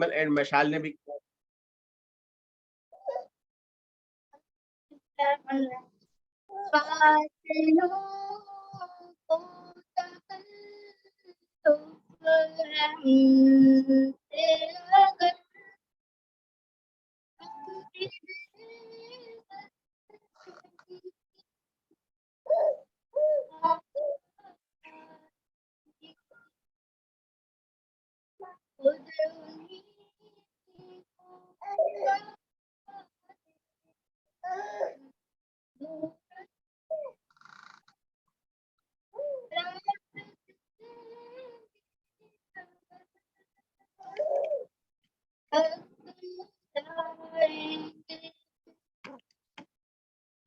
And Mashal نے بھی کیا.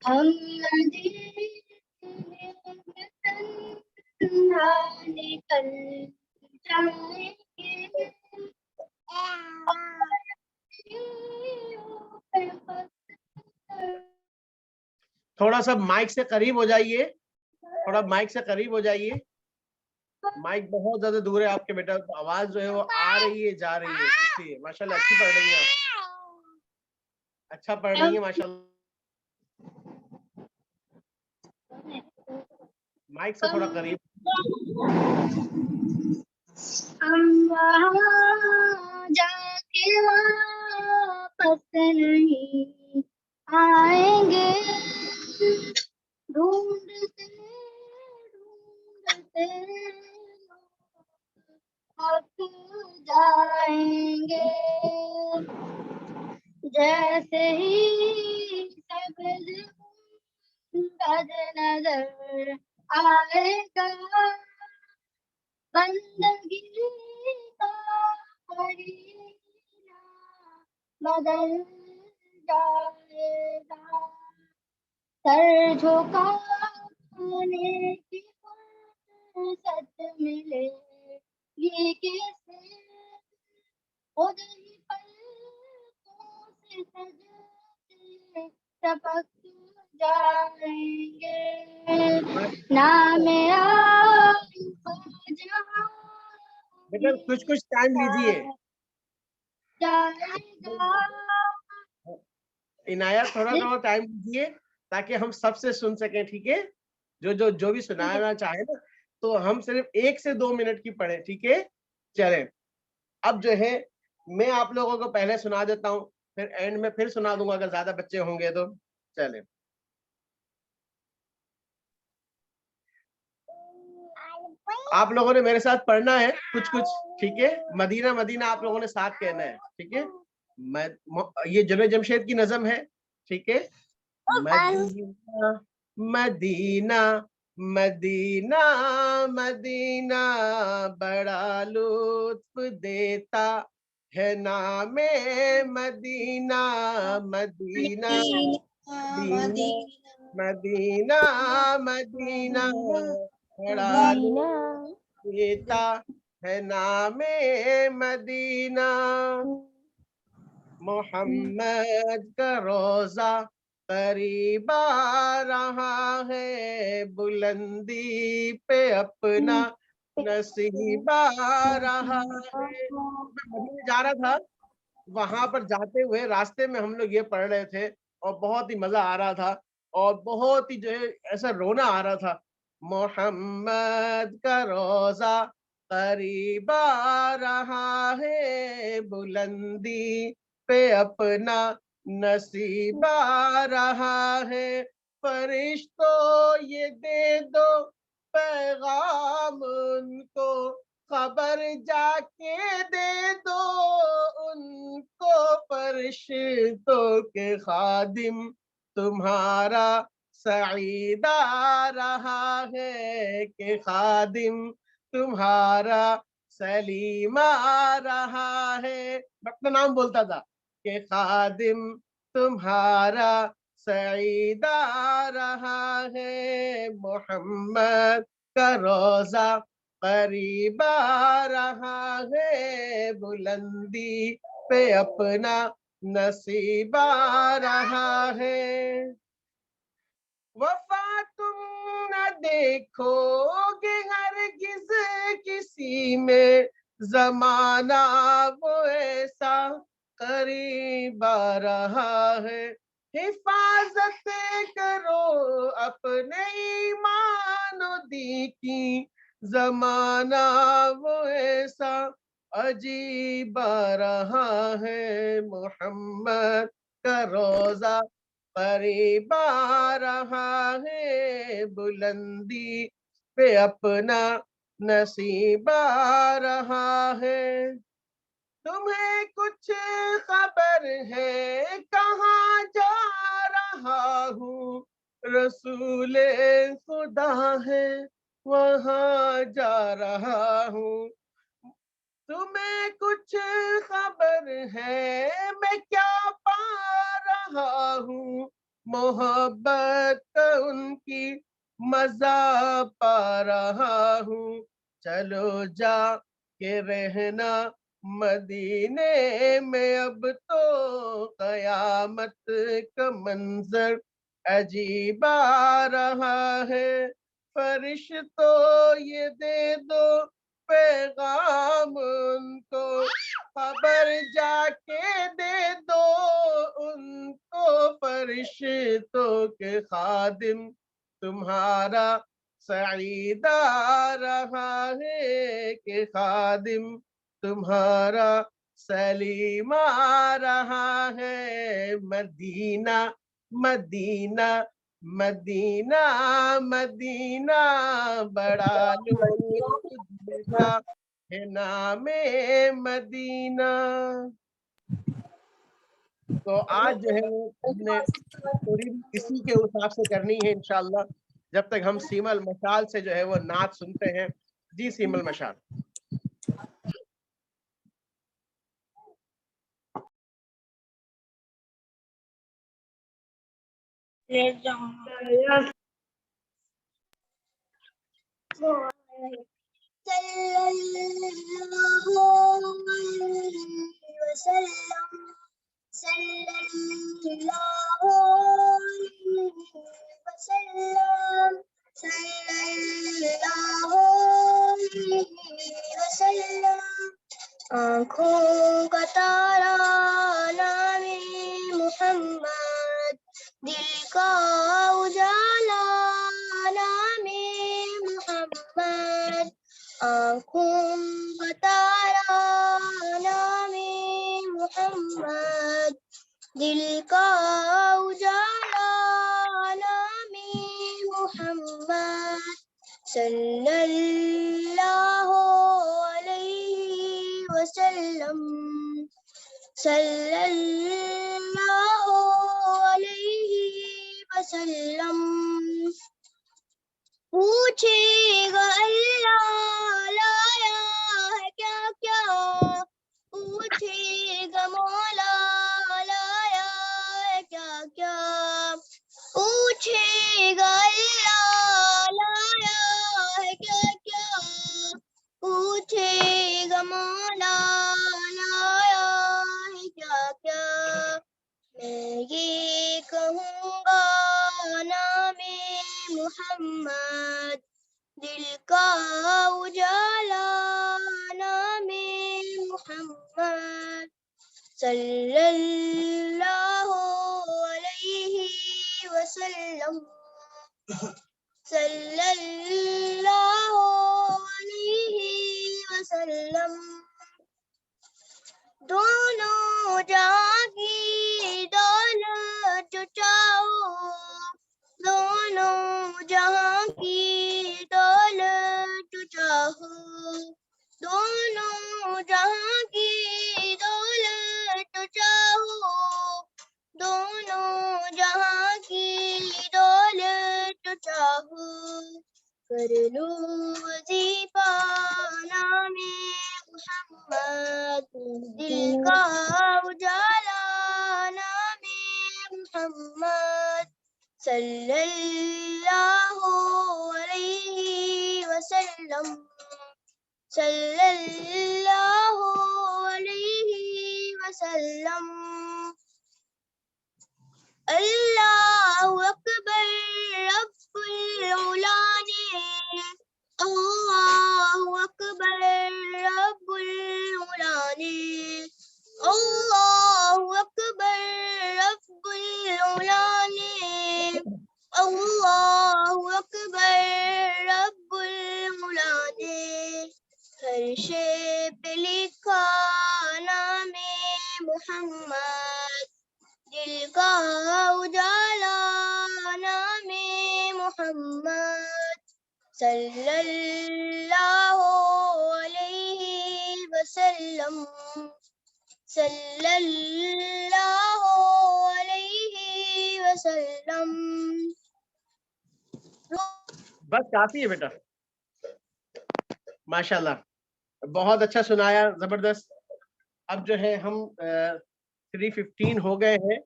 ہم نکل جائیں گے تھوڑا سا مائک سے قریب ہو جائیے, تھوڑا مائک سے قریب ہو جائیے. مائک بہت زیادہ دور ہے آپ کے بیٹا, آواز جو ہے وہ آ رہی ہے جا رہی ہے, اس لیے ماشاء اللہ اچھی پڑھ رہی ہیں, اچھا پڑھ رہی ہیں ماشاء اللہ. مائک سے تھوڑا قریب. ہم وہاں جا کے واپس نہیں آئیں گے, ڈھونڈتے ڈھونڈتے تھک جائیں گے, جیسے ہی سبز گنبد نظر آئے گا, بندگی کا قرینہ بدل جائے گا, سر جھکانے کی فرصت ملے گی کسے, خود ہی پلکوں سے سجدے ٹپک جائیں گے, نام بیٹا کچھ ٹائم لیجیے. عنایت تھوڑا تھوڑا ٹائم دیجیے تاکہ ہم سب سے سن سکیں, ٹھیک ہے؟ جو بھی سنانا چاہے نا تو ہم صرف 1 سے 2 منٹ کی پڑھیں, ٹھیک ہے؟ چلیں اب جو ہے میں آپ لوگوں کو پہلے سنا دیتا ہوں, پھر اینڈ میں پھر سنا دوں گا اگر زیادہ بچے ہوں گے تو. چلیں آپ لوگوں نے میرے ساتھ پڑھنا ہے کچھ, ٹھیک ہے؟ مدینہ مدینہ آپ لوگوں نے ساتھ کہنا ہے, ٹھیک ہے؟ یہ جنید جمشید کی نظم ہے, ٹھیک ہے؟ مدینہ مدینہ مدینہ مدینہ بڑا لطف دیتا ہے نام مدینہ, مدینہ مدینہ مدینہ بڑا لطف دیتا ہے نام مدینہ, محمد کا روزہ قریب آ رہا ہے, بلندی پہ اپنا نصیب آ رہا ہے. میں مدینے جا رہا تھا, وہاں پر جاتے ہوئے راستے میں ہم لوگ یہ پڑھ رہے تھے اور بہت ہی مزہ آ رہا تھا اور بہت ہی جو ہے ایسا رونا آ رہا تھا. محمد کا روزہ قریب آ رہا ہے, بلندی پہ اپنا نصیب آ رہا ہے, فرشتوں یہ دے دو پیغام ان کو, خبر جا کے دے دو ان کو, فرشتوں کے خادم تمہارا سعید آ رہا ہے, کہ خادم تمہارا سلیم آ رہا ہے. میں اپنا نام بولتا تھا کہ خادم تمہارا سعید آ رہا ہے, محمد کا روزہ قریب آ رہا ہے, بلندی پہ اپنا نصیب آ رہا ہے. وفا تم نہ دیکھو گے ہرگز کسی میں, زمانہ وہ ایسا قریب آ رہا ہے، حفاظت کرو اپنے ایمان و دین کی، زمانہ وہ ایسا عجیب آ رہا ہے، محمد کا روزہ قریب آ رہا ہے، بلندی پہ اپنا نصیب آ رہا ہے۔ تمہیں کچھ خبر ہے کہاں جا رہا ہوں، رسول خدا ہے وہاں جا رہا ہوں۔ تمہیں کچھ خبر ہے میں کیا پا رہا ہوں، محبت کا ان کی مزہ پا رہا ہوں۔ چلو جا کے رہنا مدینے میں، اب تو قیامت کا منظر عجیب آ رہا ہے، فرشتوں یہ دے دو پیغام ان کو، خبر جا کے دے دو ان کو، فرشتوں کے خادم تمہارا سعید آ رہا ہے، کہ خادم تمہارا سلیم آ رہا ہے۔ مدینہ مدینہ مدینہ مدینہ، بڑا لطف کا ہے نام مدینہ۔ تو آج جو ہے ہم نے تھوڑی اسی کے حساب سے کرنی ہے انشاءاللہ، جب تک ہم سیما المشال سے جو ہے وہ نعت سنتے ہیں۔ جی سیما المشال۔ آنکھوں کا تارا نام محمد، دل کا اجالا نام محمد، آنکھوں کا تارا نام محمد، دل کا اجالا نام محمد، صلی اللہ علیہ وسلم، صلی اللہ علیہ وسلم۔ پوچھے گا اللہ لایا ہے کیا کیا، پوچھے گا مولا لایا ہے کیا کیا، پوچھے گا اللہ لایا ہے کیا کیا، پوچھے گا مولا لایا ہے کیا کیا۔ میں یہ کہوں گا نام محمد، دل کا اجالا نام محمد، صلی اللہ علیہ وسلم، صلی اللہ علیہ وسلم۔ دونوں جہاں کی دولت جو چاہو، دونوں جہاں کی دولت جو چاہو، دونوں جہاں کی دولت جو چاہو، دونوں جہاں کی دولت جو چاہو، کر لو وظیفہ نام محمد، دل کا اجالا نام محمد، صلی اللہ علیہ وسلم، صلی اللہ علیہ وسلم۔ اللہ اکبر رب العلا نے Allahu Akbar Rabbul Ulani. Allahu Akbar Rabbul Ulani. Allahu Akbar Rabbul Ulani. ہر شے پہ لکھا نام محمد، دل کا اجالا نام محمد، صلی اللہ علیہ وسلم، صلی اللہ علیہ وسلم. بس کافی ہے بیٹا. ماشاءاللہ بہت اچھا سنایا, زبردست. اب جو ہے ہم 3:15 ہو گئے ہیں,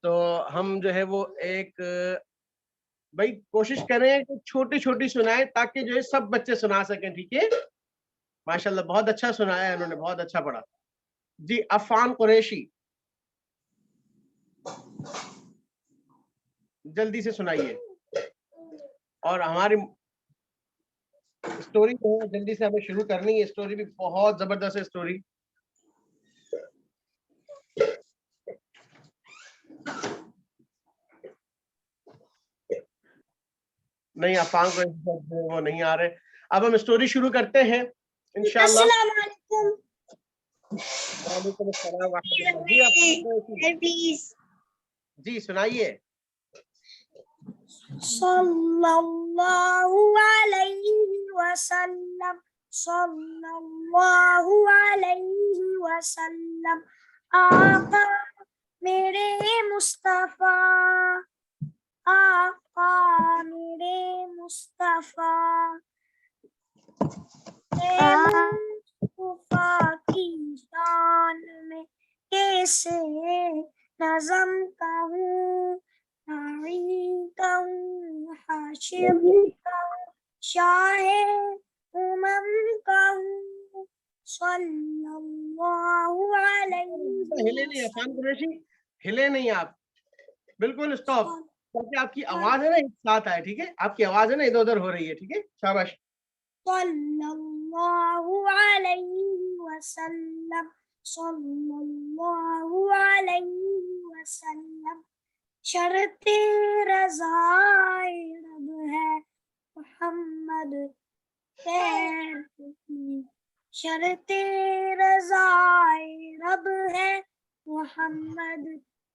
تو ہم جو ہے وہ ایک بھائی کوشش کریں کہ چھوٹی چھوٹی سنائیں تاکہ جو ہے سب بچے سنا سکیں, ٹھیک ہے؟ ماشاءاللہ بہت اچھا سنایا انہوں نے, بہت اچھا پڑھا. جی عفان قریشی جلدی سے سنائیے, اور ہماری اسٹوری جو ہے جلدی سے ہمیں شروع کرنی ہے. اسٹوری بھی بہت زبردست ہے اسٹوری. نہیں عفان کو وہ نہیں آ رہے. اب ہم اسٹوری شروع کرتے ہیں انشاءاللہ. السلام علیکم. وعلیکم السلام ورحمۃ اللہ. جی سنائیے. صلی اللہ علیہ وسلم، صلی اللہ علیہ وسلم. آقا میرے مصطفیٰ، آقا میرے مصطفیٰ، مصطفیٰ کی شان میں کیسے نظم کہوں، نعی کہوں، حاشر کہوں، شاہ کہوں، صلی اللہ علیہ ہلے نہیں عفان قریشی, ہلے نہیں آپ, بالکل اسٹاپ, تاکہ آپ کی آواز ہے نا ایک ساتھ آئے, ٹھیک ہے؟ آپ کی آواز ہے نا ادھر ادھر ہو رہی ہے, ٹھیک ہے؟ شاباش. صلی اللہ علیہ وسلم، صلی اللہ علیہ وسلم. شرط رضائے رب ہے محمد خیر کی، شرط رضائے رب ہے محمد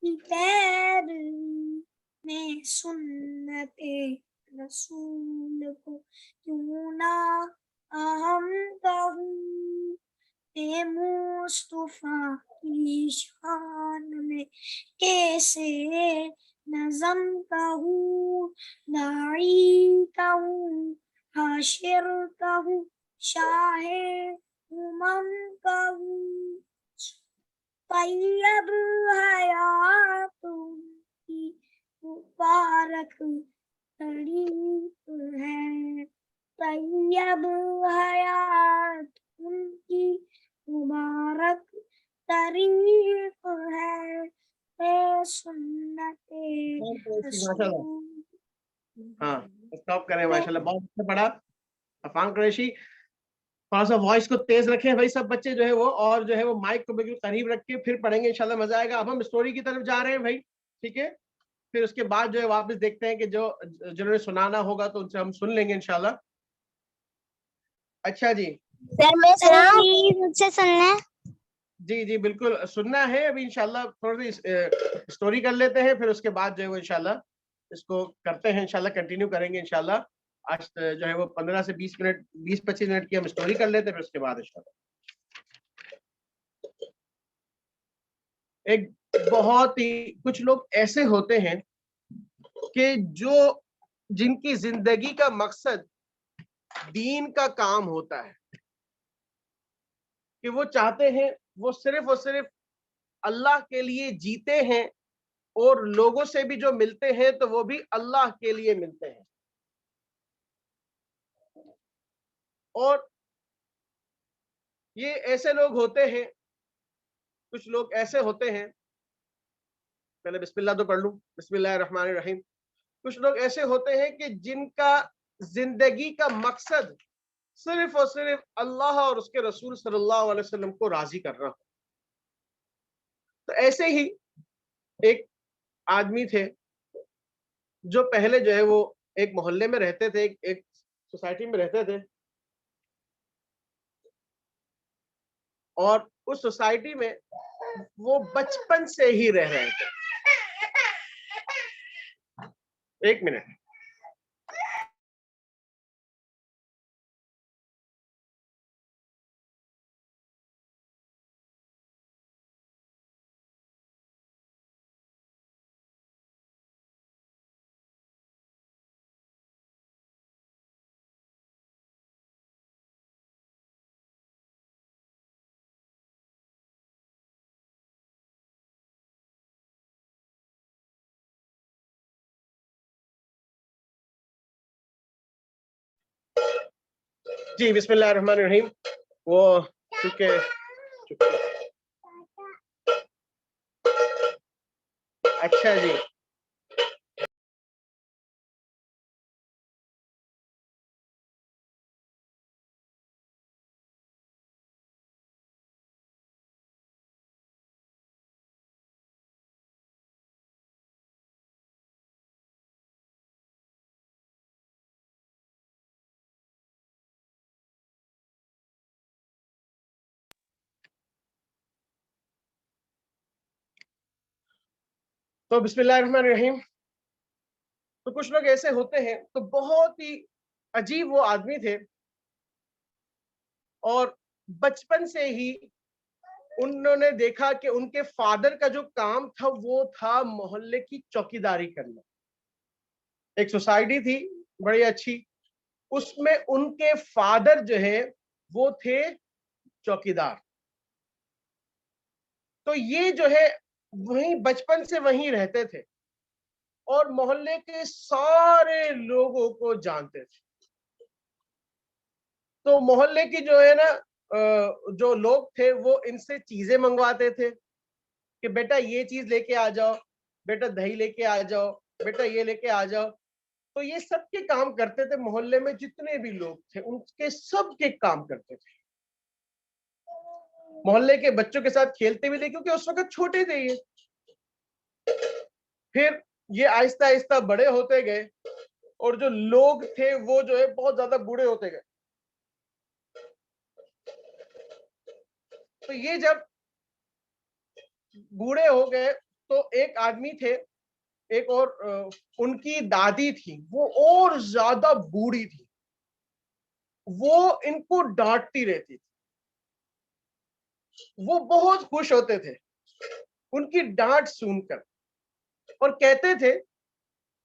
کی پیروی میں، سنت رسول کو کیوں نہ اہم کہوں، اے مصطفیٰ کی شان میں کیسے نظم کہوں، نعی کہوں، حاشر کہوں، شاہ کہوں. طیب حیات کی مبارک طریق ہے، طیب حیات ان کی مبارک طریق ہے، اے سنت رسول. ہاں اسٹاپ کریں. ماشاءاللہ بہت اچھا پڑھا عفان قریشی. تھوڑا سا وائس کو تیز رکھیں بھائی سب بچے جو ہے وہ, اور جو ہے وہ مائک کو بالکل قریب رکھ کے پھر پڑھیں گے انشاءاللہ, مزہ آئے گا. اب ہم اسٹوری کی طرف جا رہے ہیں بھائی, ٹھیک ہے؟ پھر اس کے بعد جو ہے واپس دیکھتے ہیں کہ جنہوں نے سنانا ہوگا تو ان سے ہم سن لیں گے انشاءاللہ. اچھا جی, سر میں سناؤں؟ مجھ سے سننا ہے. جی جی بالکل سننا ہے. ابھی انشاءاللہ تھوڑی سی اسٹوری کر لیتے ہیں, پھر اس کے بعد جو ہے وہ انشاءاللہ اس کو کرتے ہیں, انشاءاللہ کنٹینیو کریں گے انشاءاللہ. آج جو ہے وہ 15 سے 20 منٹ 20-25 منٹ کی ہم اسٹوری کر لیتے ہیں, پھر اس کے بعد انشاءاللہ. ایک بہت ہی کچھ لوگ ایسے ہوتے ہیں کہ جن کی زندگی کا مقصد دین کا کام ہوتا ہے, کہ وہ چاہتے ہیں وہ صرف اور صرف اللہ کے لیے جیتے ہیں, اور لوگوں سے بھی جو ملتے ہیں تو وہ بھی اللہ کے لیے ملتے ہیں. اور یہ ایسے لوگ ہوتے ہیں, کچھ لوگ ایسے ہوتے ہیں, پہلے بسم اللہ تو پڑھ لوں, بسم اللہ الرحمن الرحیم. کچھ لوگ ایسے ہوتے ہیں کہ جن کا زندگی کا مقصد صرف اور صرف اللہ اور اس کے رسول صلی اللہ علیہ وسلم کو راضی کرنا ہو. تو ایسے ہی ایک آدمی تھے جو پہلے جو ہے وہ ایک محلے میں رہتے تھے, ایک سوسائٹی میں رہتے تھے, اور اس سوسائٹی میں وہ بچپن سے ہی رہ رہے تھے. ایک منٹ. جی بسم اللہ الرحمن الرحیم. وہ چونکہ اچھا جی تو بسم اللہ الرحمن الرحیم. تو کچھ لوگ ایسے ہوتے ہیں, تو بہت ہی عجیب وہ آدمی تھے, اور بچپن سے ہی انہوں نے دیکھا کہ ان کے فادر کا جو کام تھا وہ تھا محلے کی چوکیداری کرنا. ایک سوسائٹی تھی بڑی اچھی, اس میں ان کے فادر جو ہے وہ تھے چوکیدار. تو یہ جو ہے وہیں بچپن سے وہیں رہتے تھے اور محلے کے سارے لوگوں کو جانتے تھے. تو محلے کی جو ہے نا جو لوگ تھے وہ ان سے چیزیں منگواتے تھے کہ بیٹا یہ چیز لے کے آ جاؤ, بیٹا دہی لے کے آ جاؤ, بیٹا یہ لے کے آ جاؤ. تو یہ سب کے کام کرتے تھے, محلے میں جتنے بھی لوگ تھے ان کے سب کے کام کرتے تھے. محلے کے بچوں کے ساتھ کھیلتے بھی تھے کیونکہ اس وقت چھوٹے تھے یہ. پھر یہ آہستہ آہستہ بڑے ہوتے گئے اور جو لوگ تھے وہ جو ہے بہت زیادہ بوڑھے ہوتے گئے. تو یہ جب بوڑھے ہو گئے تو ایک آدمی تھے, ایک اور ان کی دادی تھی, وہ اور زیادہ بوڑھی تھی, وہ ان کو ڈانٹتی رہتی تھی. وہ بہت خوش ہوتے تھے ان کی ڈانٹ سن کر, اور کہتے تھے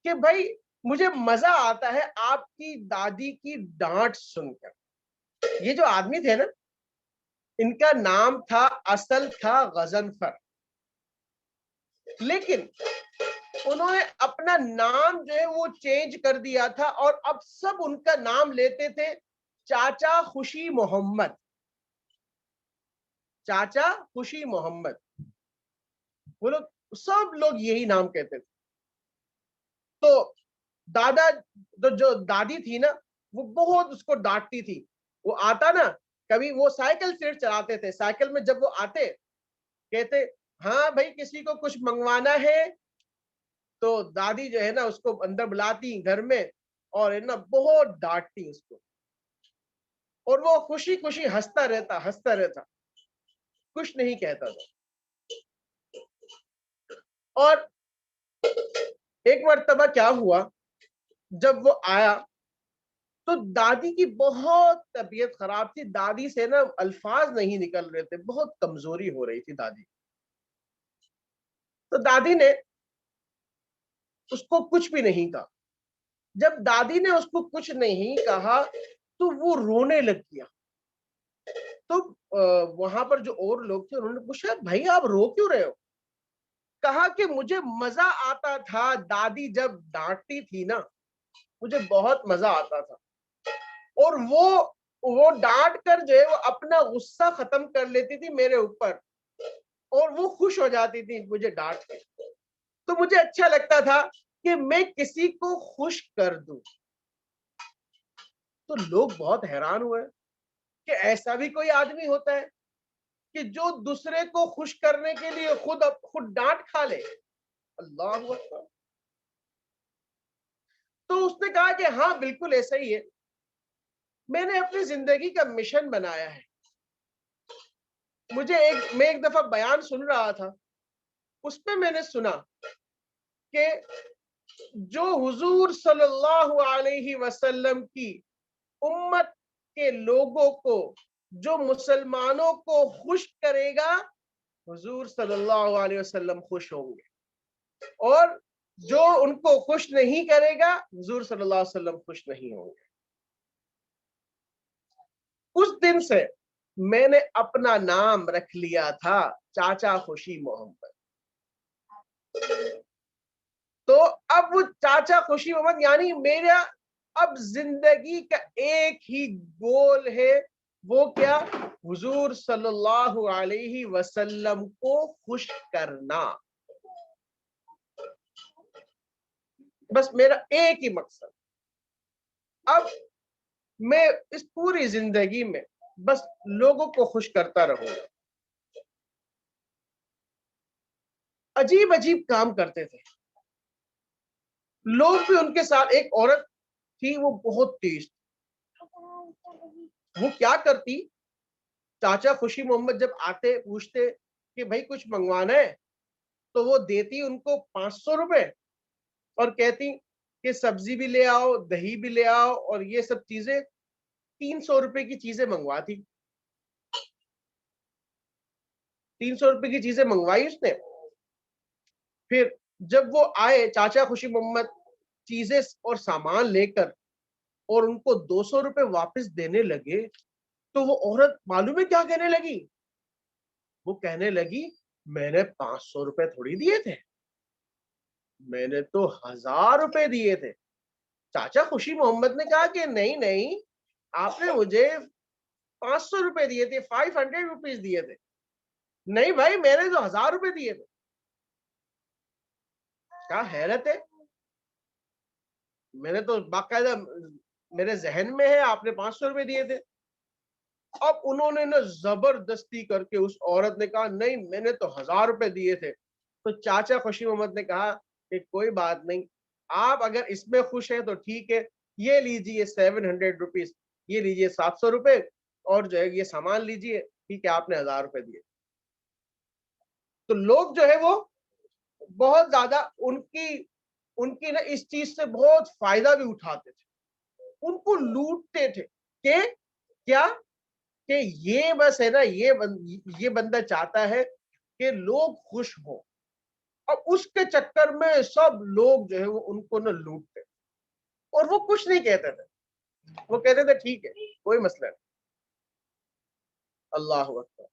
کہ بھائی مجھے مزہ آتا ہے آپ کی دادی کی ڈانٹ سن کر. یہ جو آدمی تھے نا, ان کا نام تھا, اصل تھا غضنفر, لیکن انہوں نے اپنا نام جو ہے وہ چینج کر دیا تھا اور اب سب ان کا نام لیتے تھے چاچا خوشی محمد. چاچا خوشی محمد, وہ لوگ سب لوگ یہی نام کہتے تھے. تو دادا جو دادی تھی نا وہ بہت اس کو ڈانٹتی تھی. وہ آتا نا, کبھی وہ سائیکل سے چلاتے تھے, سائیکل میں جب وہ آتے کہتے ہاں بھائی کسی کو کچھ منگوانا ہے, تو دادی جو ہے نا اس کو اندر بلاتی گھر میں اور ہے نا بہت ڈانٹتی اس کو, اور وہ خوشی خوشی ہنستا رہتا, کچھ نہیں کہتا تھا. اور ایک مرتبہ کیا ہوا, جب وہ آیا تو دادی کی بہت طبیعت خراب تھی, دادی سے نا الفاظ نہیں نکل رہے تھے, بہت کمزوری ہو رہی تھی دادی. تو دادی نے اس کو کچھ بھی نہیں کہا. جب دادی نے اس کو کچھ نہیں کہا تو وہ رونے لگ گیا. تو وہاں پر جو اور لوگ تھے انہوں نے پوچھا بھائی آپ رو کیوں رہے ہو؟ کہا کہ مجھے مزہ آتا تھا, دادی جب ڈانٹتی تھی نا مجھے بہت مزہ آتا تھا, اور وہ ڈانٹ کر جو ہے وہ اپنا غصہ ختم کر لیتی تھی میرے اوپر, اور وہ خوش ہو جاتی تھی مجھے ڈانٹ کے. تو مجھے اچھا لگتا تھا کہ میں کسی کو خوش کر دوں. تو لوگ بہت حیران ہوئے کہ ایسا بھی کوئی آدمی ہوتا ہے کہ جو دوسرے کو خوش کرنے کے لیے خود ڈانٹ کھا لے. اللہ اکبر. تو اس نے کہا کہ ہاں بالکل ایسا ہی ہے. میں نے اپنی زندگی کا مشن بنایا ہے. میں ایک دفعہ بیان سن رہا تھا, اس میں میں نے سنا کہ جو حضور صلی اللہ علیہ وسلم کی امت کے لوگوں کو, جو مسلمانوں کو خوش کرے گا, حضور صلی اللہ علیہ وسلم خوش ہوں گے, اور جو ان کو خوش نہیں کرے گا, حضور صلی اللہ علیہ وسلم خوش نہیں ہوں گے. اس دن سے میں نے اپنا نام رکھ لیا تھا چاچا خوشی محمد. تو اب وہ چاچا خوشی محمد یعنی میرا اب زندگی کا ایک ہی گول ہے, وہ کیا؟ حضور صلی اللہ علیہ وسلم کو خوش کرنا. بس میرا ایک ہی مقصد. اب میں اس پوری زندگی میں بس لوگوں کو خوش کرتا رہوں گا. عجیب عجیب کام کرتے تھے لوگ بھی ان کے ساتھ. ایک عورت تھی, وہ بہت تیز تھی. وہ کیا کرتی, چاچا خوشی محمد جب آتے پوچھتے کہ بھائی کچھ منگوانا ہے, تو وہ دیتی ان کو 500 روپے اور کہتی کہ سبزی بھی لے آؤ, دہی بھی لے آؤ, اور یہ سب چیزیں 300 روپے کی چیزیں منگواتی. 300 روپے کی چیزیں منگوائی اس نے. پھر جب وہ آئے چاچا خوشی محمد چیزیں اور سامان لے کر اور ان کو 200 روپے واپس دینے لگے, تو وہ عورت معلوم ہے کیا کہنے لگی؟ وہ کہنے لگی میں نے 500 روپے تھوڑی دیے تھے, میں نے تو 1000 روپے دیے تھے. چاچا خوشی محمد نے کہا کہ نہیں, آپ نے مجھے 500 روپے دیے تھے, 500 روپیز دیے تھے. نہیں بھائی, میں نے تو 1000 روپے دیے تھے. کیا حیرت ہے, میں نے تو باقاعدہ میرے ذہن میں ہے آپ نے 500 روپے دیے تھے. اب انہوں نے نا زبردستی کر کے اس عورت نے کہا نہیں, میں نے تو 1000 روپے دیے تھے. تو چاچا خوشی محمد نے کہا کہ کوئی بات نہیں, آپ اگر اس میں خوش ہیں تو ٹھیک ہے, یہ لیجیے 700 روپیز, یہ لیجیے 700 روپے, اور جو ہے یہ سامان لیجیے, ٹھیک ہے آپ نے 1000 روپے دیے. تو لوگ جو ہے وہ بہت زیادہ ان کی نا اس چیز سے بہت فائدہ بھی اٹھاتے تھے, ان کو لوٹتے تھے کہ کیا کہ یہ بس ہے نا, یہ بندہ چاہتا ہے کہ لوگ خوش ہوں, اور اس کے چکر میں سب لوگ جو ہے وہ ان کو نہ لوٹتے, اور وہ کچھ نہیں کہتے تھے, وہ کہتے تھے ٹھیک ہے کوئی مسئلہ نہیں. اللہ اکبر.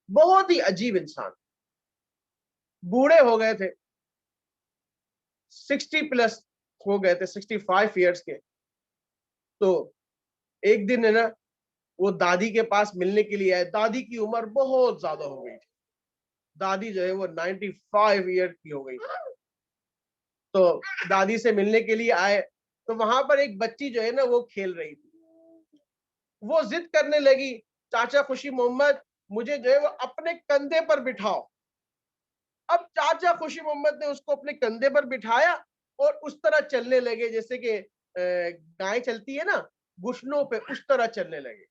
بہت ہی عجیب انسان. بوڑھے ہو گئے تھے, 60 پلس ہو گئے تھے, 65 ایئرس کے. تو ایک دن ہے نا وہ دادی کے پاس ملنے کے لیے آئے. دادی کی عمر بہت زیادہ ہو گئی تھی, دادی جو ہے وہ 95 ایئر کی ہو گئی. تو دادی سے ملنے کے لیے آئے, تو وہاں پر ایک بچی جو ہے نا وہ کھیل رہی تھی. وہ ضد کرنے لگی چاچا خوشی محمد مجھے جو ہے وہ اپنے کندھے پر بٹھاؤ. اب چاچا خوشی محمد نے اس کو اپنے کندھے پر بٹھایا اور اس طرح چلنے لگے جیسے کہ گائے چلتی ہے نا گھٹنوں پہ, اس طرح چلنے لگے.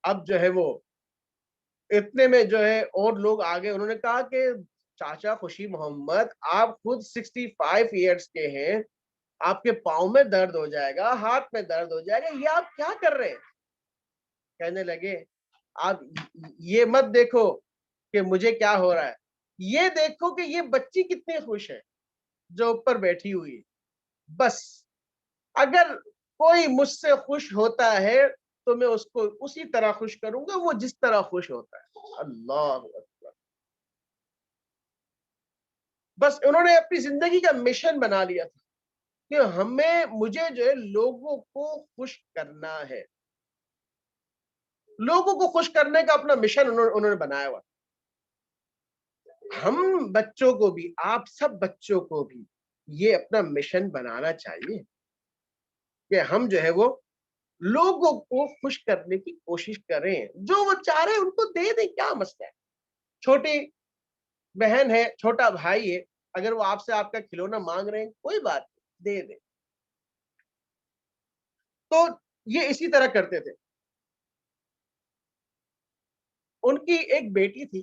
اب جو ہے وہ اتنے میں جو ہے اور لوگ آگے, انہوں نے کہا کہ چاچا خوشی محمد آپ خود 65 ایئرس کے ہیں, آپ کے پاؤں میں درد ہو جائے گا, ہاتھ میں درد ہو جائے گا, یہ آپ کیا کر رہے ہیں؟ کہنے لگے آپ یہ مت دیکھو کہ مجھے کیا ہو رہا ہے, یہ دیکھو کہ یہ بچی کتنی خوش ہے جو اوپر بیٹھی ہوئی. بس اگر کوئی مجھ سے خوش ہوتا ہے تو میں اس کو اسی طرح خوش کروں گا وہ جس طرح خوش ہوتا ہے. اللہ اکبر. بس انہوں نے اپنی زندگی کا مشن بنا لیا تھا کہ مجھے جو ہے لوگوں کو خوش کرنا ہے. لوگوں کو خوش کرنے کا اپنا مشن انہوں نے بنایا ہوا. ہم بچوں کو بھی, آپ سب بچوں کو بھی یہ اپنا مشن بنانا چاہیے. کہ ہم جو ہے وہ لوگوں کو خوش کرنے کی کوشش کریں, جو وہ چاہ رہے ہیں ان کو دے دیں, کیا مسئلہ ہے. چھوٹی بہن ہے, چھوٹا بھائی ہے, اگر وہ آپ سے آپ کا کھلونا مانگ رہے ہیں کوئی بات نہیں, دے دیں. تو یہ اسی طرح کرتے تھے. ان کی ایک بیٹی تھی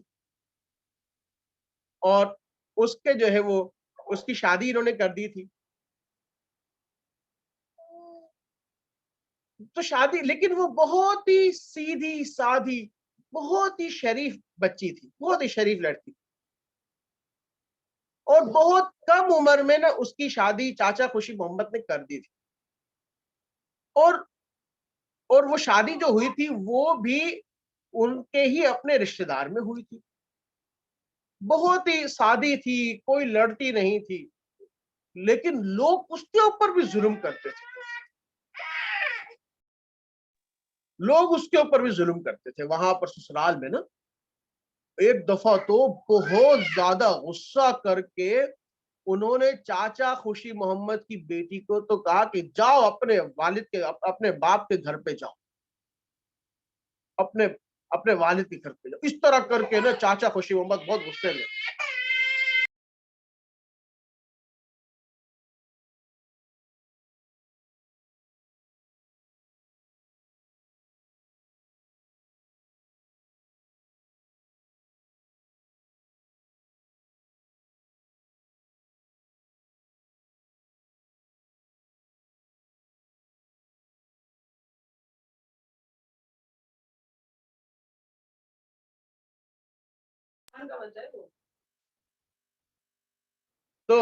اور اس کے جو ہے وہ اس کی شادی انہوں نے کر دی تھی. تو شادی, لیکن وہ بہت ہی سیدھی سادھی, بہت ہی شریف بچی تھی, بہت ہی شریف لڑکی, اور بہت کم عمر میں نا اس کی شادی چاچا خوشی محمد نے کر دی تھی. اور وہ شادی جو ہوئی تھی وہ بھی ان کے ہی اپنے رشتہ دار میں ہوئی تھی. بہت ہی سادی تھی, کوئی لڑتی نہیں تھی, لیکن لوگ اس کے اوپر بھی ظلم کرتے تھے. لوگ اس کے اوپر بھی ظلم کرتے تھے. وہاں پر سسرال میں نا ایک دفعہ تو بہت زیادہ غصہ کر کے انہوں نے چاچا خوشی محمد کی بیٹی کو تو کہا کہ جاؤ اپنے والد کے, اپنے باپ کے گھر پہ جاؤ, اپنے والد کے گھر پہ جاؤ. اس طرح کر کے نا چاچا خوشی محمد بہت غصے میں. تو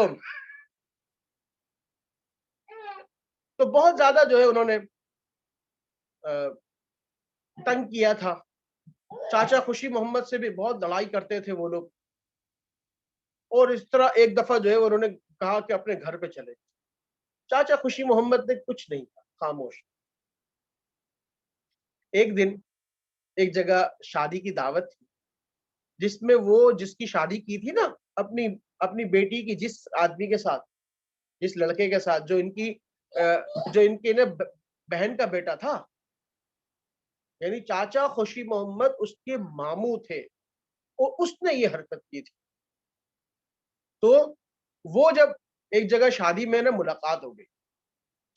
بہت زیادہ جو ہے انہوں نے تنگ کیا تھا. چاچا خوشی محمد سے بھی بہت لڑائی کرتے تھے وہ لوگ. اور اس طرح ایک دفعہ جو ہے انہوں نے کہا کہ اپنے گھر پہ چلے. چاچا خوشی محمد نے کچھ نہیں کہا, خاموش. ایک دن ایک جگہ شادی کی دعوت تھی, جس میں وہ جس کی شادی کی تھی نا اپنی بیٹی کی, جس آدمی کے ساتھ, جس لڑکے کے ساتھ جو ان کی نا بہن کا بیٹا تھا, یعنی چاچا خوشی محمد اس کے ماموں تھے, اور اس نے یہ حرکت کی تھی. تو وہ جب ایک جگہ شادی میں نا ملاقات ہو گئی,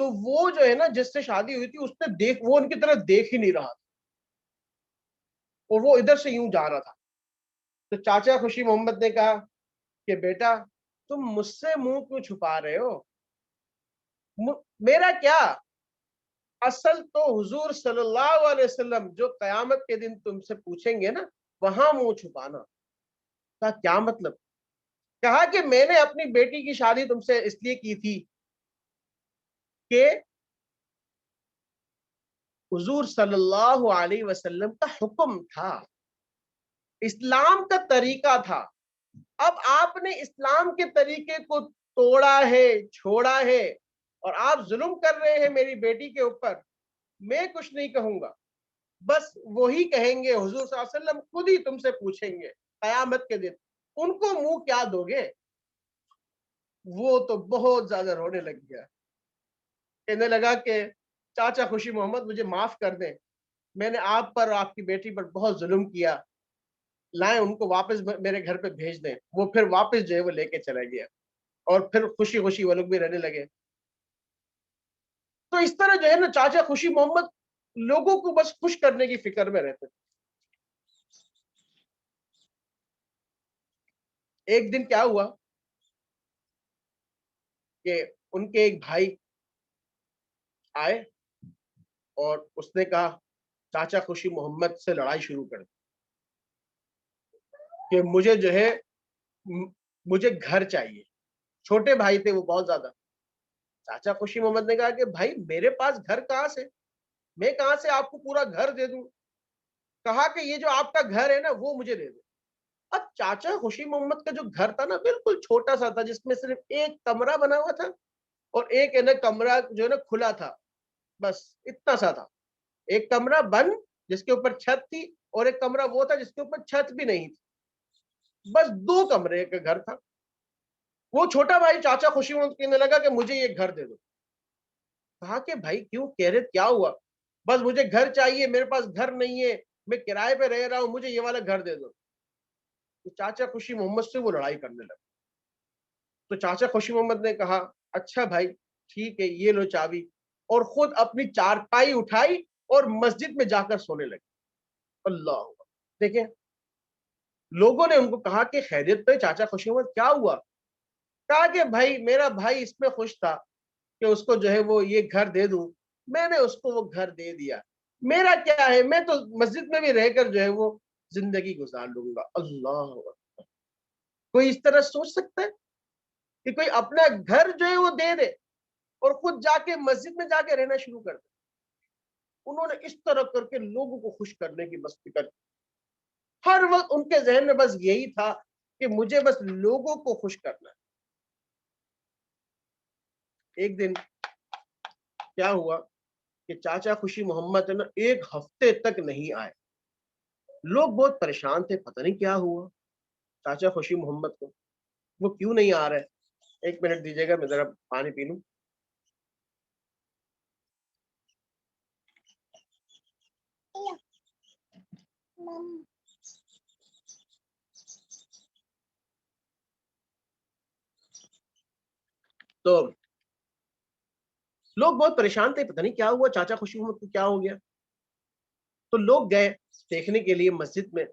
تو وہ جو ہے نا جس سے شادی ہوئی تھی اس نے وہ ان کی طرف دیکھ ہی نہیں رہا تھا, اور وہ ادھر سے یوں جا رہا تھا. تو چاچا خوشی محمد نے کہا کہ بیٹا تم مجھ سے منہ کیوں چھپا رہے ہو, میرا کیا, اصل تو حضور صلی اللہ علیہ وسلم جو قیامت کے دن تم سے پوچھیں گے نا, وہاں منہ چھپانا. کہا کیا مطلب؟ کہا کہ میں نے اپنی بیٹی کی شادی تم سے اس لیے کی تھی کہ حضور صلی اللہ علیہ وسلم کا حکم تھا, اسلام کا طریقہ تھا. اب آپ نے اسلام کے طریقے کو توڑا ہے, چھوڑا ہے, اور آپ ظلم کر رہے ہیں میری بیٹی کے اوپر. میں کچھ نہیں کہوں گا, بس وہی کہیں گے, حضور صلی اللہ علیہ وسلم خود ہی تم سے پوچھیں گے قیامت کے دن, ان کو منہ کیا دو گے. وہ تو بہت زیادہ رونے لگ گیا, کہنے لگا کہ چاچا خوشی محمد مجھے معاف کر دیں, میں نے آپ پر اور آپ کی بیٹی پر بہت ظلم کیا, لائیں ان کو واپس میرے گھر پہ بھیج دیں. وہ پھر واپس جو ہے وہ لے کے چلا گیا, اور پھر خوشی خوشی وہ لوگ بھی رہنے لگے. تو اس طرح جو ہے نا چاچا خوشی محمد لوگوں کو بس خوش کرنے کی فکر میں رہتے تھے. ایک دن کیا ہوا کہ ان کے ایک بھائی آئے اور اس نے کہا چاچا خوشی محمد سے لڑائی شروع کر دی کہ مجھے جو ہے مجھے گھر چاہیے. چھوٹے بھائی تھے وہ بہت زیادہ. چاچا خوشی محمد نے کہا کہ بھائی میرے پاس گھر کہاں سے, میں کہاں سے آپ کو پورا گھر دے دوں. کہا کہ یہ جو آپ کا گھر ہے نا وہ مجھے دے دو. اب چاچا خوشی محمد کا جو گھر تھا نا بالکل چھوٹا سا تھا, جس میں صرف ایک کمرہ بنا ہوا تھا اور ایک ہے نا کمرہ جو ہے نا کھلا تھا, بس اتنا سا تھا. ایک کمرہ بند جس کے اوپر چھت تھی, اور ایک کمرہ وہ تھا جس کے اوپر چھت بھی نہیں تھی, بس 2 کمرے کا گھر تھا. وہ چھوٹا بھائی چاچا خوشی محمد کہنے لگا کہ مجھے یہ گھر دے دو. کہا کہ بھائی کیوں کہہ رہے کیا ہوا؟ بس مجھے گھر چاہیے، میرے پاس گھر نہیں ہے، میں کرائے پہ رہ رہا ہوں، مجھے یہ والا گھر دے دو۔ تو چاچا خوشی محمد سے وہ لڑائی کرنے لگا۔ تو چاچا خوشی محمد نے کہا اچھا بھائی ٹھیک ہے، یہ لو چابی، اور خود اپنی چارپائی اٹھائی اور مسجد میں جا کر سونے لگے۔ اللہ دیکھیں، لوگوں نے ان کو کہا کہ خیریت پہ چاچا خوشی محمد کیا ہوا؟ کہا کہ بھائی میرا بھائی اس میں خوش تھا کہ اس کو جو ہے وہ یہ گھر دے دوں، میں نے اس کو وہ گھر دے دیا، میرا کیا ہے، میں تو مسجد میں بھی رہ کر جو ہے وہ زندگی گزار لوں گا۔ اللہ، کوئی اس طرح سوچ سکتا ہے کہ کوئی اپنا گھر جو ہے وہ دے دے اور خود جا کے مسجد میں جا کے رہنا شروع کر دے؟ انہوں نے اس طرح کر کے لوگوں کو خوش کرنے کی بس فکر کی۔ ہر وقت ان کے ذہن میں بس یہی تھا کہ مجھے بس لوگوں کو خوش کرنا ہے۔ ایک دن کیا ہوا کہ چاچا خوشی محمد نا ایک ہفتے تک نہیں آئے۔ لوگ بہت پریشان تھے، پتہ نہیں کیا ہوا چاچا خوشی محمد کو، وہ کیوں نہیں آ رہے؟ ایک منٹ دیجیے گا، میں ذرا پانی پی لوں۔ تو لوگ بہت پریشان تھے، پتہ نہیں کیا ہوا چاچا خوشی محمد کو، کیا ہو گیا؟ تو لوگ گئے دیکھنے کے لیے مسجد میں،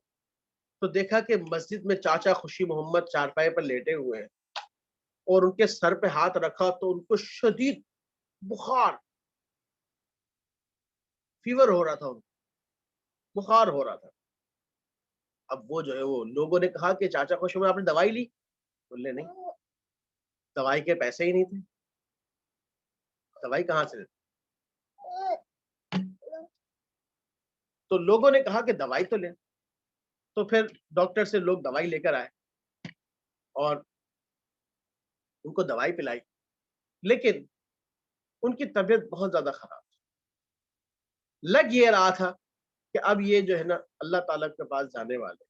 تو دیکھا کہ مسجد میں چاچا خوشی محمد چارپائے پر لیٹے ہوئے ہیں، اور ان کے سر پہ ہاتھ رکھا تو ان کو شدید بخار، فیور ہو رہا تھا، ان کو بخار ہو رہا تھا۔ اب وہ جو ہے وہ لوگوں نے کہا کہ چاچا خوشی محمد آپ نے دوائی لی؟ بولے نہیں، دوائی کے پیسے ہی نہیں تھے، دوائی کہاں سے؟ تو لوگوں نے کہا کہ دوائی تو لے۔ تو پھر ڈاکٹر سے لوگ دوائی لے کر آئے اور ان کو دوائی پلائی، لیکن ان کی طبیعت بہت زیادہ خراب تھی۔ لگ یہ رہا تھا کہ اب یہ جو ہے نا اللہ تعالیٰ کے پاس جانے والے۔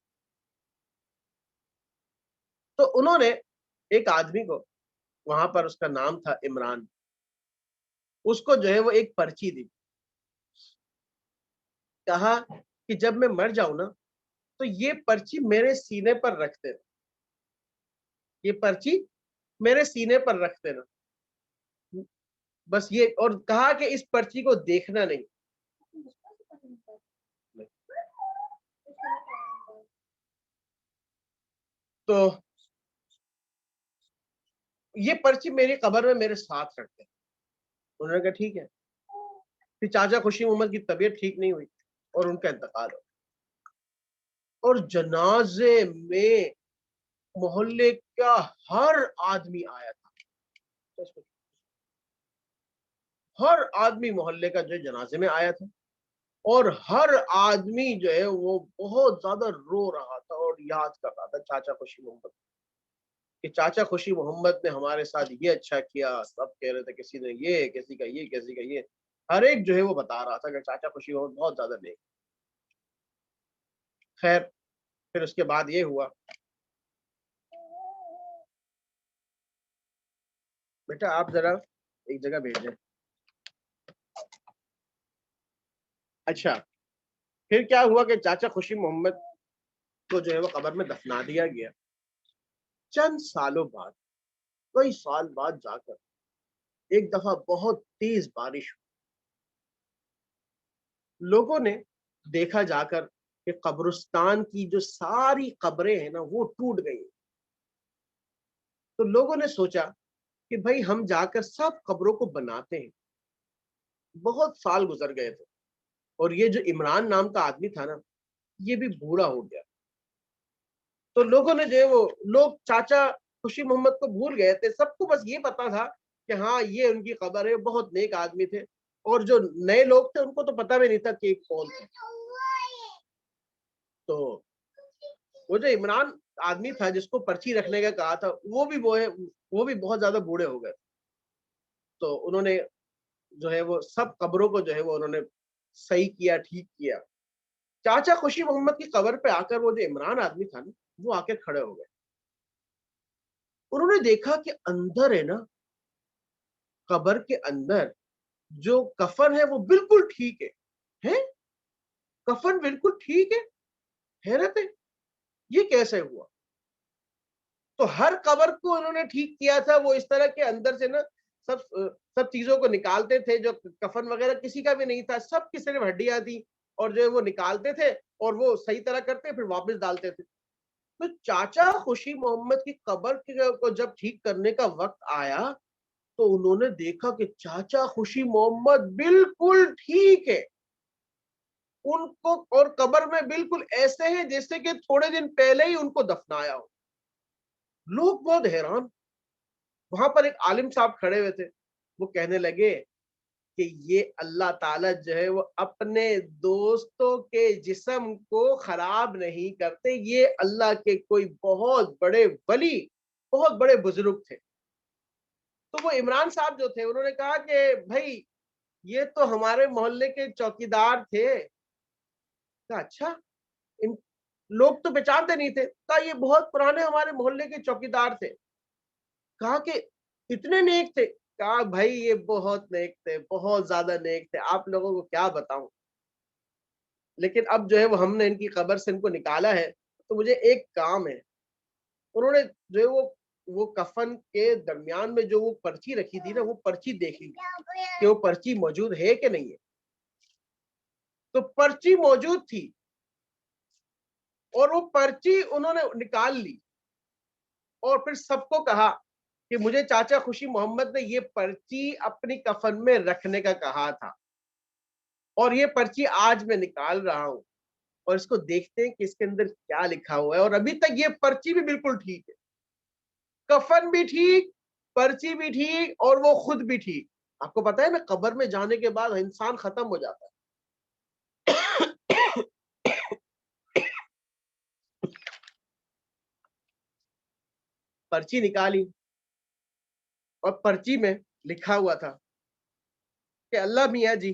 تو انہوں نے ایک آدمی کو، وہاں پر اس کا نام تھا عمران، اس کو جو ہے وہ ایک پرچی دی، کہا کہ جب میں مر جاؤں نا تو یہ پرچی میرے سینے پر رکھ دینا، یہ پرچی میرے سینے پر رکھ دینا بس یہ، اور کہا کہ اس پرچی کو دیکھنا نہیں۔ تو یہ پرچی میری قبر میں میرے ساتھ رکھ دیں۔ انہوں نے کہا ٹھیک ہے۔ پھر چاچا خوشی محمد کی طبیعت ٹھیک نہیں ہوئی اور ان کا انتقال ہو، اور جنازے میں محلے کا ہر آدمی آیا تھا، ہر آدمی محلے کا جو جنازے میں آیا تھا، اور ہر آدمی جو ہے وہ بہت زیادہ رو رہا تھا اور یاد کر رہا تھا چاچا خوشی محمد کہ چاچا خوشی محمد نے ہمارے ساتھ یہ اچھا کیا۔ سب کہہ رہے تھے کسی نے یہ، کسی کا یہ، کسی کا یہ، ہر ایک جو ہے وہ بتا رہا تھا کہ چاچا خوشی محمد بہت زیادہ نیک۔ خیر پھر اس کے بعد یہ ہوا، بیٹا آپ ذرا ایک جگہ بھیجیں۔ اچھا پھر کیا ہوا کہ چاچا خوشی محمد کو جو ہے وہ قبر میں دفنا دیا گیا۔ چند سالوں بعد، کئی سال بعد جا کر ایک دفعہ بہت تیز بارش ہوئی۔ لوگوں نے دیکھا جا کر کہ قبرستان کی جو ساری قبریں ہیں نا وہ ٹوٹ گئی۔ تو لوگوں نے سوچا کہ بھائی ہم جا کر سب قبروں کو بناتے ہیں۔ بہت سال گزر گئے تھے، اور یہ جو عمران نام کا آدمی تھا نا یہ بھی بوڑھا ہو گیا۔ تو لوگوں نے جو ہے وہ، لوگ چاچا خوشی محمد کو بھول گئے تھے، سب کو بس یہ پتا تھا کہ ہاں یہ ان کی قبر ہے، بہت نیک آدمی تھے، اور جو نئے لوگ تھے ان کو تو پتا بھی نہیں تھا کہ کون تھے۔ تو وہ جو عمران آدمی تھا جس کو پرچی رکھنے کا کہا تھا، وہ بھی بہت زیادہ بوڑھے ہو گئے۔ تو انہوں نے جو ہے وہ سب قبروں کو جو ہے وہ انہوں نے صحیح کیا، ٹھیک کیا۔ چاچا خوشی محمد کی قبر پہ آ کر وہ جو عمران آدمی تھا نا وہ آ کے کھڑے ہو گئے۔ انہوں نے دیکھا کہ اندر ہے نا، قبر کے اندر جو کفن ہے وہ بالکل ٹھیک ہے کفن بالکل ٹھیک ہے. حیرت ہے یہ کیسے ہوا. تو ہر قبر کو انہوں نے ٹھیک کیا تھا. وہ اس طرح کے اندر سے نا سب چیزوں کو نکالتے تھے. جو کفن وغیرہ کسی کا بھی نہیں تھا, سب کی صرف ہڈیاں تھی, اور جو ہے وہ نکالتے تھے اور وہ صحیح طرح کرتے پھر واپس ڈالتے تھے. تو چاچا خوشی محمد کی قبر کو جب ٹھیک کرنے کا وقت آیا تو انہوں نے دیکھا کہ چاچا خوشی محمد بالکل ٹھیک ہے. ان کو اور قبر میں بالکل ایسے ہیں جیسے کہ تھوڑے دن پہلے ہی ان کو دفنایا ہو. لوگ بہت حیران. وہاں پر ایک عالم صاحب کھڑے ہوئے تھے. وہ کہنے لگے کہ یہ اللہ تعالیٰ جو ہے وہ اپنے دوستوں کے جسم کو خراب نہیں کرتے. یہ اللہ کے کوئی بہت بڑے ولی, بہت بڑے بزرگ تھے. تو وہ عمران صاحب جو تھے انہوں نے کہا کہ بھائی یہ تو ہمارے محلے کے چوکیدار تھے. کہا اچھا, ان لوگ تو پہچانتے نہیں تھے. کہا یہ بہت پرانے ہمارے محلے کے چوکیدار تھے. کہا کہ اتنے نیک تھے. کہا بھائی یہ بہت نیک تھے, بہت زیادہ نیک تھے, آپ لوگوں کو کیا بتاؤں. لیکن اب جو ہے وہ ہم نے ان کی قبر سے ان کو نکالا ہے تو مجھے ایک کام ہے. انہوں نے جو ہے وہ کفن کے درمیان میں جو وہ پرچی رکھی تھی نا, وہ پرچی دیکھی کہ وہ پرچی موجود ہے کہ نہیں ہے. تو پرچی موجود تھی اور وہ پرچی انہوں نے نکال لی اور پھر سب کو کہا کہ مجھے چاچا خوشی محمد نے یہ پرچی اپنی کفن میں رکھنے کا کہا تھا, اور یہ پرچی آج میں نکال رہا ہوں, اور اس کو دیکھتے ہیں کہ اس کے اندر کیا لکھا ہوا ہے. اور ابھی تک یہ پرچی بھی بالکل ٹھیک ہے, کفن بھی ٹھیک, پرچی بھی ٹھیک, اور وہ خود بھی ٹھیک. آپ کو پتا ہے نا قبر میں جانے کے بعد انسان ختم ہو جاتا ہے. پرچی نکالی اور پرچی میں لکھا ہوا تھا کہ اللہ میاں جی,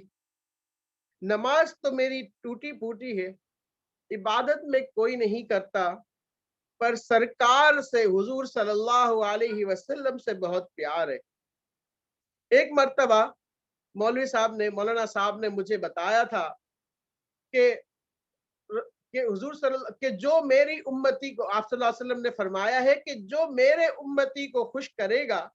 نماز تو میری ٹوٹی پھوٹی ہے, عبادت میں کوئی نہیں کرتا, پر سرکار سے حضور صلی اللہ علیہ وسلم سے بہت پیار ہے. ایک مرتبہ مولانا صاحب نے مجھے بتایا تھا کہ حضور صلی اللہ کہ جو میری امتی کو, آپ صلی اللہ علیہ وسلم نے فرمایا ہے کہ جو میرے امتی کو خوش کرے گا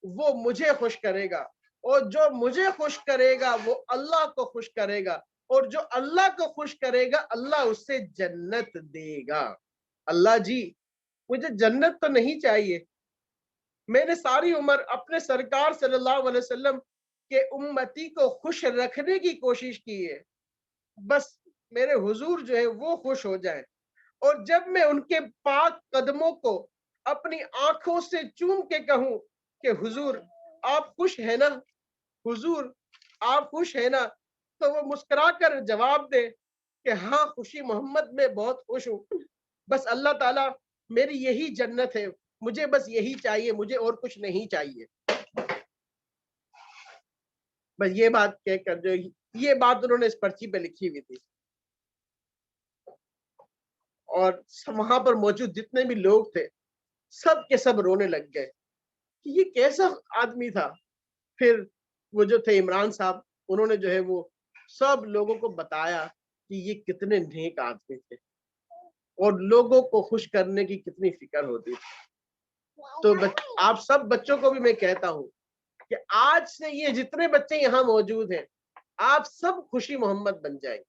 وہ مجھے خوش کرے گا, اور جو مجھے خوش کرے گا وہ اللہ کو خوش کرے گا, اور جو اللہ کو خوش کرے گا اللہ اس سے جنت دے گا. اللہ جی مجھے جنت تو نہیں چاہیے, میں نے ساری عمر اپنے سرکار صلی اللہ علیہ وسلم کے امتی کو خوش رکھنے کی کوشش کی ہے, بس میرے حضور جو ہے وہ خوش ہو جائیں. اور جب میں ان کے پاک قدموں کو اپنی آنکھوں سے چوم کے کہوں کہ حضور آپ خوش ہیں نا, حضور آپ خوش ہیں نا, تو وہ مسکرا کر جواب دے کہ ہاں خوشی محمد میں بہت خوش ہوں, بس اللہ تعالیٰ میری یہی جنت ہے, مجھے بس یہی چاہیے, مجھے اور کچھ نہیں چاہیے. بس یہ بات کہہ کر جو یہ بات انہوں نے اس پرچی پہ لکھی ہوئی تھی, اور وہاں پر موجود جتنے بھی لوگ تھے سب کے سب رونے لگ گئے کہ یہ کیسا آدمی تھا. پھر وہ جو تھے عمران صاحب, انہوں نے جو ہے وہ سب لوگوں کو بتایا کہ یہ کتنے نیک آدمی تھے اور لوگوں کو خوش کرنے کی کتنی فکر ہوتی تھی. تو آپ سب بچوں کو بھی میں کہتا ہوں کہ آج سے یہ جتنے بچے یہاں موجود ہیں آپ سب خوشی محمد بن جائیں.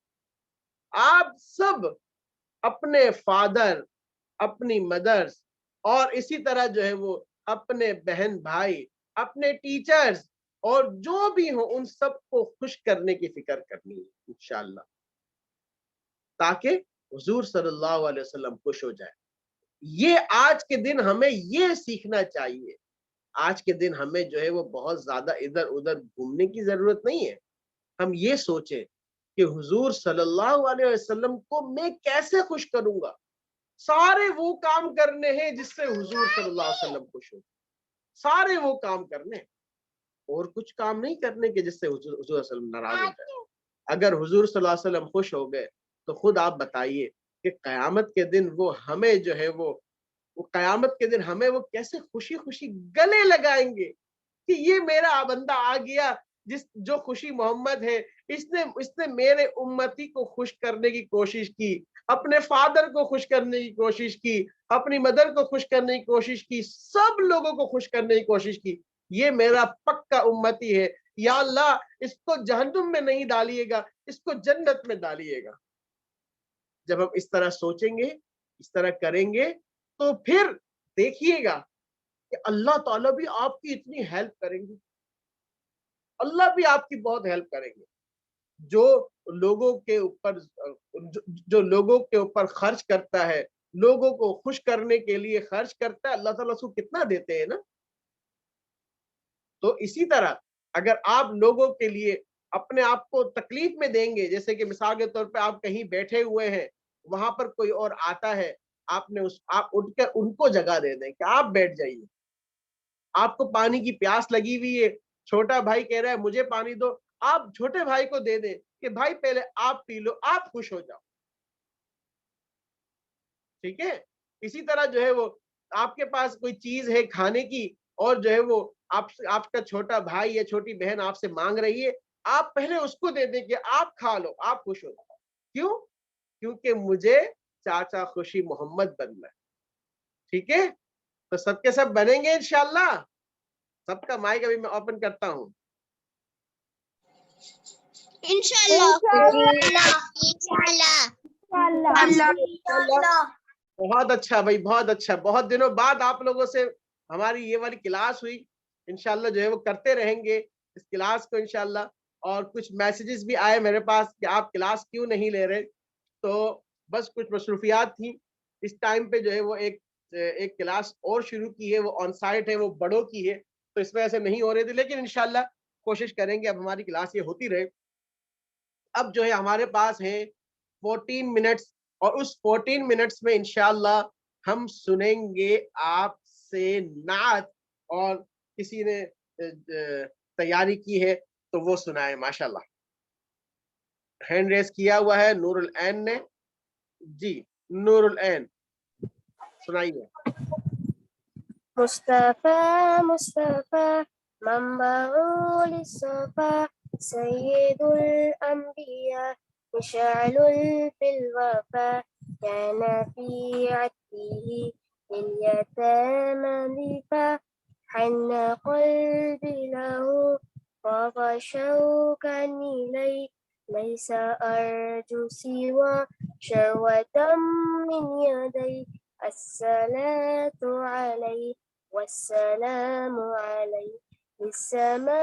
آپ سب اپنے فادر, اپنی مدرس, اور اسی طرح جو ہے وہ اپنے بہن بھائی, اپنے ٹیچرز, اور جو بھی ہو ان سب کو خوش کرنے کی فکر کرنی ہے انشاءاللہ, تاکہ حضور صلی اللہ علیہ وسلم خوش ہو جائے. یہ آج کے دن ہمیں یہ سیکھنا چاہیے. آج کے دن ہمیں جو ہے وہ بہت زیادہ ادھر ادھر گھومنے کی ضرورت نہیں ہے. ہم یہ سوچیں کہ حضور صلی اللہ علیہ وسلم کو میں کیسے خوش کروں گا. سارے وہ کام کرنے ہیں جس سے حضور صلی اللہ علیہ وسلم خوش ہو, سارے وہ کام کرنے, اور کچھ کام نہیں کرنے کے جس سے حضور صلی اللہ علیہ وسلم ناراض ہو جائے. اگر حضور صلی اللہ علیہ وسلم خوش ہو گئے تو خود آپ بتائیے کہ قیامت کے دن وہ ہمیں جو ہے وہ قیامت کے دن ہمیں وہ کیسے خوشی خوشی گلے لگائیں گے کہ یہ میرا بندہ آ گیا جو خوشی محمد ہے اس نے میرے امتی کو خوش کرنے کی کوشش کی, اپنے فادر کو خوش کرنے کی کوشش کی, اپنی مدر کو خوش کرنے کی کوشش کی, سب لوگوں کو خوش کرنے کی کوشش کی. یہ میرا پکا امتی ہے. یا اللہ اس کو جہنم میں نہیں ڈالیے گا, اس کو جنت میں ڈالیے گا. جب ہم اس طرح سوچیں گے, اس طرح کریں گے, تو پھر دیکھیے گا کہ اللہ تعالیٰ بھی آپ کی اتنی ہیلپ کریں گے, اللہ بھی آپ کی بہت ہیلپ کریں گے. جو لوگوں کے اوپر خرچ کرتا ہے, لوگوں کو خوش کرنے کے لیے خرچ کرتا ہے, اللہ تعالیٰ اس کو کتنا دیتے ہیں نا. تو اسی طرح اگر آپ لوگوں کے لیے اپنے آپ کو تکلیف میں دیں گے, جیسے کہ مثال کے طور پہ آپ کہیں بیٹھے ہوئے ہیں, وہاں پر کوئی اور آتا ہے, آپ اٹھ کر ان کو جگہ دے دیں کہ آپ بیٹھ جائیے. آپ کو پانی کی پیاس لگی ہوئی ہے, چھوٹا بھائی کہہ رہا ہے مجھے پانی دو, آپ چھوٹے بھائی کو دے دیں کہ بھائی پہلے آپ پی لو, آپ خوش ہو جاؤ. ٹھیک ہے. اسی طرح جو ہے وہ آپ کے پاس کوئی چیز ہے کھانے کی, اور جو ہے وہ آپ کا چھوٹا بھائی یا چھوٹی بہن آپ سے مانگ رہی ہے, آپ پہلے اس کو دے دیں کہ آپ کھا لو, آپ خوش ہو جاؤ. کیوں؟ کیونکہ مجھے چاچا خوشی محمد بننا ہے. ٹھیک ہے. تو سب کے سب بنیں گے انشاءاللہ. سب کا مائک ابھی میں اوپن کرتا ہوں. بہت اچھا بھائی, بہت اچھا. بہت دنوں بعد آپ لوگوں سے ہماری یہ والی کلاس ہوئی. انشاءاللہ جو ہے وہ کرتے رہیں گے اس کلاس کو انشاءاللہ. اور کچھ میسیجز بھی آئے میرے پاس کہ آپ کلاس کیوں نہیں لے رہے, تو بس کچھ مصروفیات تھی. اس ٹائم پہ جو ہے وہ ایک کلاس اور شروع کی ہے, وہ آن سائٹ ہے, وہ بڑوں کی ہے, تو اس وجہ سے نہیں ہو رہے تھے. لیکن انشاءاللہ کوشش کریں گے اب ہماری کلاس یہ ہوتی رہے. اب جو ہے ہمارے پاس ہیں 14 منٹس, اور اس 14 منٹس میں انشاءاللہ ہم سنیں گے آپ سے نعت, اور کسی نے تیاری کی ہے تو وہ سنائے. ماشاءاللہ ہینڈ ریز کیا ہوا ہے نور العین نے. جی نور العین سنائیے. مصطفیٰ مصطفیٰ منبع للصفا سید الانبیاء مشعل فی الوفا كان في عهده لليتامى ضيفا حن قلبي له طاب شوقا إليه ليس أرجو سوى شهوة من يديه الصلاة عليه والسلام عليه بالسماء